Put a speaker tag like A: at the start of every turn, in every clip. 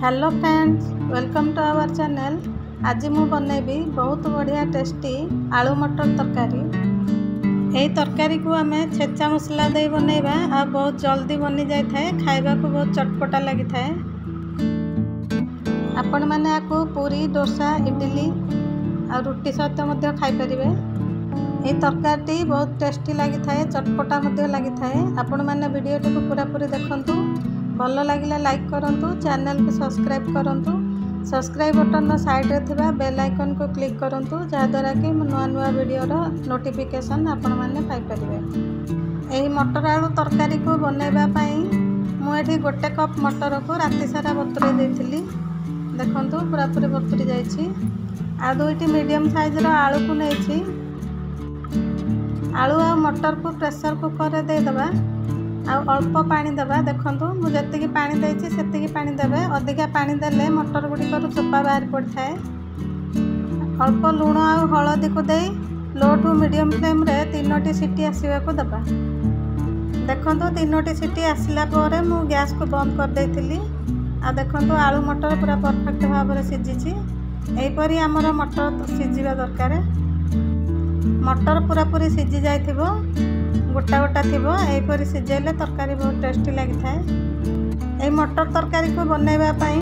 A: Hello friends, welcome to our channel. आज मु बनैबी बहुत बढ़िया टेस्टी आलू मटर तरकारी। यही तरकारी को आम छेचा मसला दे बनैबा आ बहुत जल्दी बनी जाए थाए, खाइबा को बहुत चटपटा लगी थाए। आपण माने आको पूरी डोसा इडली आ रुटी सहित मध्य खाई परिबे। यही तरकारी बहुत टेस्टी लगी थाए, चटपटा मध्य लगी थाए। आपण माने वीडियो को पूरा पूरी देखंतु, भल लगे लाइक करंतु, चैनल को सब्सक्राइब करंतु। सब्सक्राइब बटन साइड रे थिबा बेल आइकन को क्लिक करंतु, जहा द्वारा कि नुआ नुआ वीडियो रो नोटिफिकेशन आपण माने पाई परिबे। एही मटर आलू तरकारी को बनैबा पई मु एठी 1 कप मटर को राति सारा बतुरे देथिली। देखंतु पूरा पूरी बतुरी जाईछि। आ 2टी मीडियम साइज रो आलू को नैछि। आलू आ मटर को प्रेशर कुकर रे दे दबा आ अल्प पानी देवा। देखंतु मु जतिकी पानी देछि सेतिकी पानी देबे। अधिका पानी देले मटर गुडी को चोपा बाहर पड़थाय। अल्प लूण आ हळदी को दे लो टू मीडियम फ्लेम रे 3टी सीटी आसीबा को दबा। देखंतु 3टी सीटी आसिला परे मु गैस को बंद कर देथिली। आ देखंतु आलू मटर पूरा परफेक्ट भाव रे सिजिछि। एही परी हमर मटर सिजिबा दरकार। मटर पूरा पूरी सिजी जाइथिबो, गोटा गोटा थी यहीपरी सिझेले तरकारी बहुत टेस्टी लगी थाए। यही मटर तरकारी को बनैबाई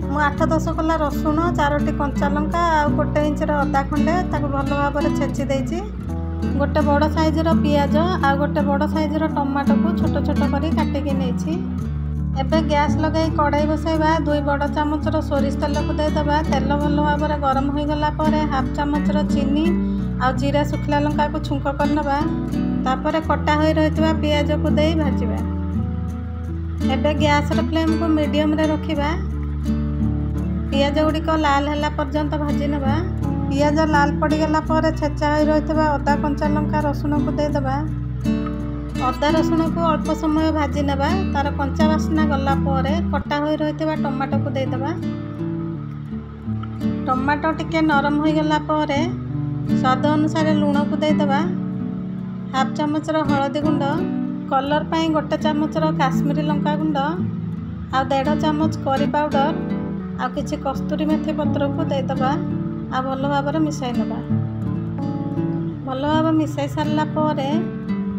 A: मु 8-10 कला रसुण, 4टी कंचा लंका आ 1 इंच अदा खंडे ताको भल भाव में छेची देछि। गोटे बड़ साइज पियाज आ गोटे बड़ साइज टमाटो को छोट छोट कर काटिकी नहीं। एबे गैस लगाई कड़ाई बसाइबा। 2 बड़ चामच सोरिष तेल को देदेबा। तेल भल भाव में गरम हो गला पर 1/2 चामच चीनी आ जीरा सुखला लंका को छुंक करनबा। तापर कटा हो रही पियाज को दे भाजवा। एबे गैस फ्लेम को मीडियम रे रखिबा। पियाज गुड़िक लाल हैला पर्यंत भाजी नबा। पियाज लाल पड़गला पर छेचा हो रही अदा कंचा लंका रसुण को देदेबा। अदा रसुण को अल्प समय भाजी नबा। तार कंचा बास्ना गला पर कटा हो रही टमाटो को देदेबा। टमाटो टिके नरम हो गला पर स्वाद अनुसार लूण को देदेबा। 1/2 चामच हलदी गुंड, कलर पाई 1 चामच काश्मीरी लंका गुंड आ 1.5 चामच करी पाउडर आ किछि कस्तूरी मेथी पत्र को देदेबा। आ भल भाव में मिसाई नबा। भल भाव मिसाई सारला पर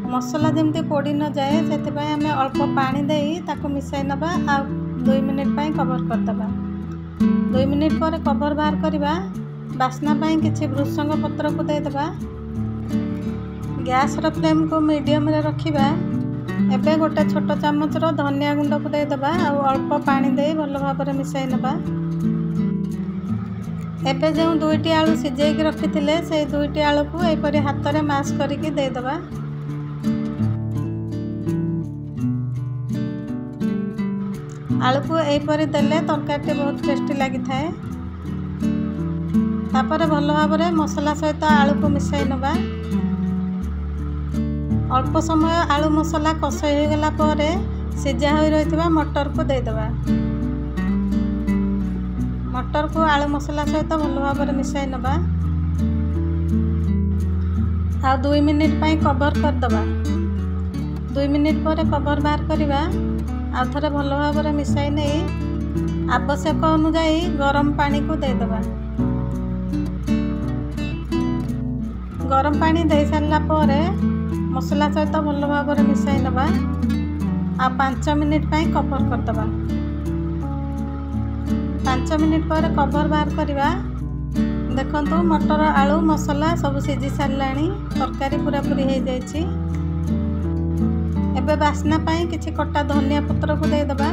A: मसला जमती पोड़ी न जाए से आम अल्प पानी दे ताको मिसाई नबा। आ 2 मिनिट पाई कवर करदबा। 2 मिनिट पर कवर बाहर करबा। बास्ना पाई किछि भृषंग पत्र को देदेबा। गैस फ्लेम को मीडियम रे रखिबा। एबे 1 छोट चामच धनिया गुंड को देदेबा आ अल्प पानी दे भल भाव में मिसाई नबा। एबे जो 2टी आलू सिझेकी रखिथिले से 2टी आलू को एपरी हाथ रे मैश करके देदेबा। आलू को एपरी देले तरकारी बहुत टेस्टी लगी थाए। तापर भल भाव में मसला सहित आलू को मिसाई नबा। अल्प समय आलू मसला कषाई हो गला पर सिझा हो रही मटर को देदेबा। मटर को आलू मसला सहित भल भाव में मिसाई नबा। आ 2 मिनिट पाई कवर करदबा। 2 मिनिट पर कवर बाहर करबा। आ थरे भल भाव में मिसाई नहीं आवश्यक अनुसार गरम पानी को देदेबा। गरम पानी दे सारला पर मसला सहित भल भाव में मिसाई नबा। आ 5 मिनिट पाई कवर करदबा। 5 मिनिट पर कवर बाहर करबा। देखंतु मटर आलू मसला सब सिझी सारलाणी। तरकारी पूरा पूरी हो जाइछि। एबे बास्ना पाई किछि कटा धनिया पत्र को देदेबा।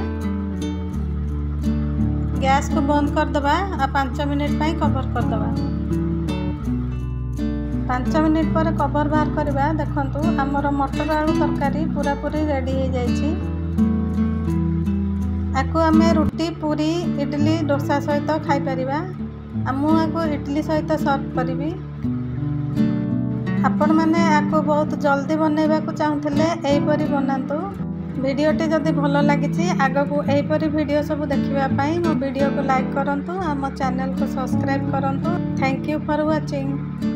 A: गैस को बंद करदबा। आ 5 मिनिट पाई कवर करदबा। 5 मिनिट पर कवर बाहर करबा। देखंतु हमर मटर आलू तरकारी पूरा पूरी रेडी हो जाइछि। आको आमे रुटी, पूरी, इडली, डोसा सहित खाई परिबा। मु आको इडली सहित सर्व करिबी। आपण माने आको बहुत जल्दी बनैबा को चाहुथिले एहीपरी बनांतु। वीडियोटी जदि भल लागिछि आगो को एहीपरी वीडियो सब देखिबा पई मो वीडियो को लाइक करंतु आ मो चैनल को सब्सक्राइब करंतु। Thank you for watching.